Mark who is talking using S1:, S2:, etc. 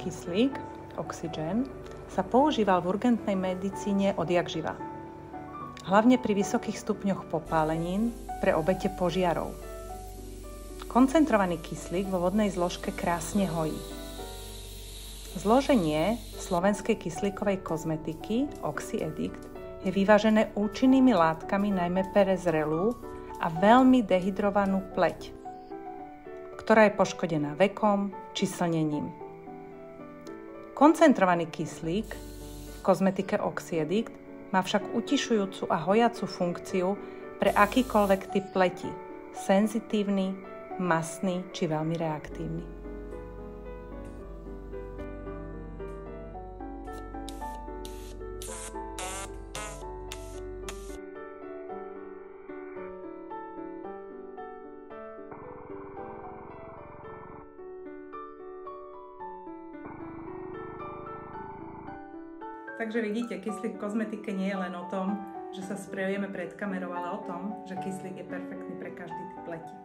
S1: kyslík, oxygen, sa používal v urgentnej medicíne odjakživa. Hlavne pri vysokých stupňoch popálenín pre obete požiarov. Koncentrovaný kyslík vo vodnej zložke krásne hojí. Zloženie slovenskej kyslíkovej kozmetiky Oxy-Edict je vyvážené účinnými látkami najmä pre zrelú a veľmi dehydrovanú pleť, ktorá je poškodená vekom či slnením. Koncentrovaný kyslík v kozmetike Oxy-Edict má však utišujúcu a hojacu funkciu pre akýkoľvek typ pleti, senzitívny, mastný či veľmi reaktívny. Takže vidíte, kyslík v kozmetike nie je len o tom, že sa sprejujeme pred kamerou, ale o tom, že kyslík je perfektný pre každý typ pleti.